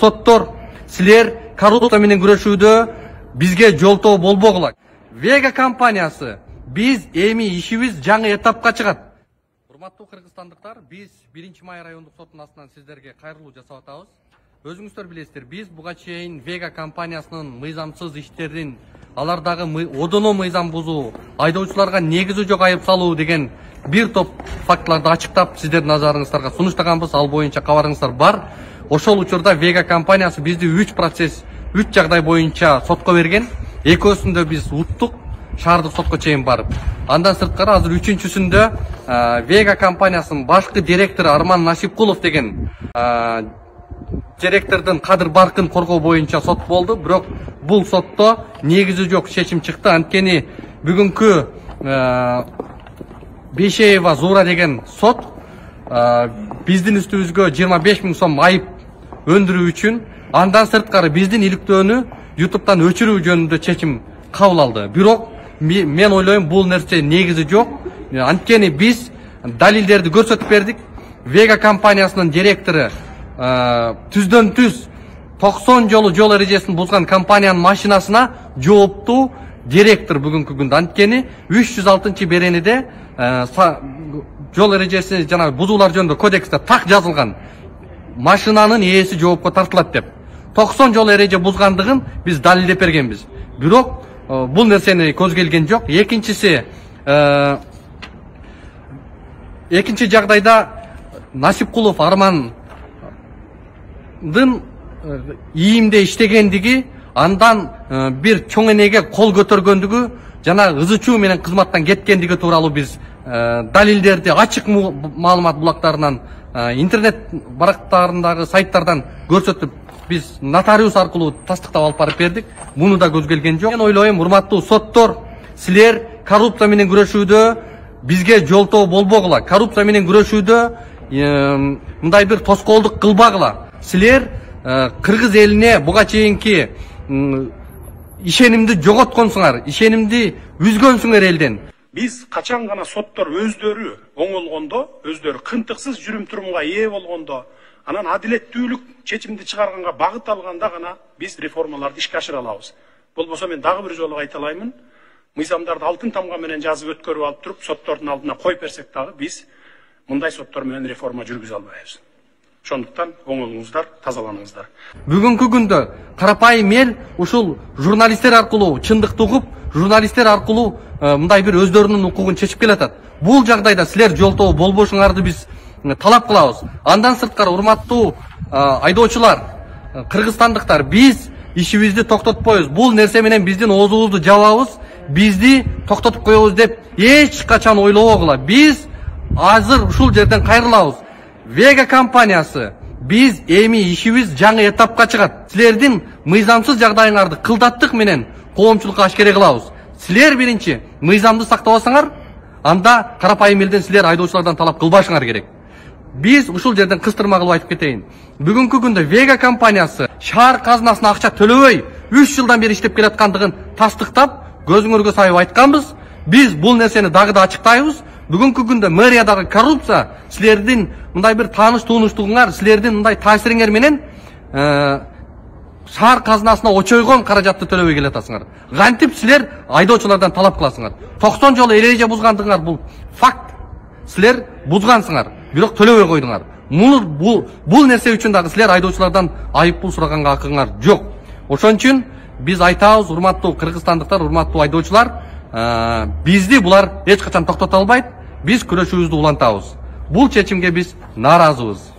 соттор, силер коррупция менен күрөшүүдө бизге жолтоо болбогула. Вега компаниясы биз эми ишибиз жаңы этапка чыгат. Урматтуу кыргызстандыктар, биз 1-Май райондук сотунун астынан сиздерге кайрылуу жасап атабыз. Өзүңүздөр билесиздер, биз буга чейин Вега компаниясынын мыйзамсыз иштерин, алардагы одоно мыйзам бузуу, айдоочуларга негизи жок айып салуу деген бир топ фактыларды ачыктап сиздердин назарыңыздарга сунуштаганбыз. Ал боюнча кабарыңыздар бар. Ошол учурда Вега компаниясы бизди 3 жагдай боюнча сотко берген. Экөөсүндө биз уттук, шаардык сотко чейин барып. Андан сырткары азыр 3-сүндө Вега компаниясынын башкы директору Арман Насипкулов деген директордун кадыр баркын коргоо боюнча сот болду. Бирок бул сотто негизи жок чечим чыкты. Анткени бүгүнкү Бешеева Зура деген сот биздин үстүбүзгө 25 000 сом айып өндүрүү үчүн, андан сырткары биздин иликтөөнү YouTube'дан өчүрүү жөнүндө чечим кабыл алды. Бирок мен ойлойм, бул нерсе негизи жок. Анткени биз далилдерди көрсөтүп бердик. Вега компаниясынын директору түздөн түз 90 жолу жол эрежесин бузган компаниянын машинасына жооптуу директор бүгүнкү күндө. Анткени 306 берениде жол эрежеси жана бузуулар жөнүндө кодексте так жазылган, машинанын ээси жоопко тартылат деп. 90 жол эреже бузгандыгын биз далилдеп бергенбиз. Бирок бул нерсени көзгөлгөн жок. Экинчи жагдайда Насипкулов Армандын ийимде иштегендиги, андан бир чоң энеге кол көтөргөндүгү жана ызы чуу менен кызматтан кеткендиги тууралуу биз далилдерди ачык маалымат булактарынан, интернет барактарындагы сайттардан көрсөтүп, биз нотариус аркылуу тастыктап алып барып бердик. Муну да көзгөлгөн жок. Мен ойлойм, урматтуу соттор, силер коррупция менен күрөшүүдө бизге жолтоо болбогула. Коррупция менен күрөшүүдө мындай бир тоскоолдук кылбагыла. Силер кыргыз элине буга чейинки ишенимди жоготконсуңар, ишенимди үзгөнсүңөр элден. Биз качан гана соттор өздөрү оңолгондо, өздөрү кынтыксыз жүрүм турумга ээ болгондо, анан адилеттүүлүк чечимди чыгарганга багыт алганда гана биз реформаларды ишке ашыра алабыз. Болбосо мен дагы бир жолу айталаймын, мыйзамдарды алтын тамга менен жазып өткөрүп алып туруп, соттордун алдына коюп берсек дагы биз мындай соттор менен реформа жүргүзө албайбыз. Ошондуктан оңолуңуздар, тазаланыңыздар. Бүгүнкү күндө карапайым эл ушул журналисттер аркылуу чындыкты угуп, журналисттер аркылуу мындай бир өздөрүнүн укугун чечип келатат. Бул жагдайда силер жолтоо болбошуңарды биз талап кылабыз. Андан сырткары, урматтуу айдоочулар, кыргызстандыктар, биз ишибизди токтотпойбуз. Бул нерсе менен биздин оозубузду жабабыз, бизди токтотуп коебуз деп эч качан ойлобогула. Биз азыр ушул жерден кайрылабыз. Вега компаниясы, биз эми ишибиз жаңы этапка чыгат. Силердин мыйзамсыз жагдайыңарды кылдаттык менен коомчулукка ашкере кылабыз. Силер биринчи мыйзамды сактабасаңар, анда карапайым элден силер айдоочулардан талап кылбашыңар керек. Биз ушул жерден кыстырма кылып айтып кетейин. Бүгүнкү күндө Вега компаниясы шаар казынасына акча төлөбөй 3 жылдан бери иштеп келаткандыгын тастыктап, көзүңөргө сайып айтканбыз. Биз бул нерсени дагы да ачыктайбыз. Бүгүнкү күндө мэриядагы коррупция силердин мындай бир тааныш туунуштугуңар, силердин мындай таасириңер менен шаар казынасына очойгон каражатты төлөбөй келатасыңар. Кантип силер айдоочулардан талап кыласыңар? 90 жолу эреже бузгандыгыңар бул факт. Силер бузгансыңар, бирок төлөбөй койдуңар. Бул нерсе үчүн дагы силер айдоочулардан айып пул сураганга акыңар жок. Ошон үчүн биз айтабыз, урматтуу кыргызстандыктар, урматтуу айдоочулар, бизди булар эч качан токтото албайт. Биз күрөшүүбүздү улантабыз. Бул чечимге биз нааразыбыз.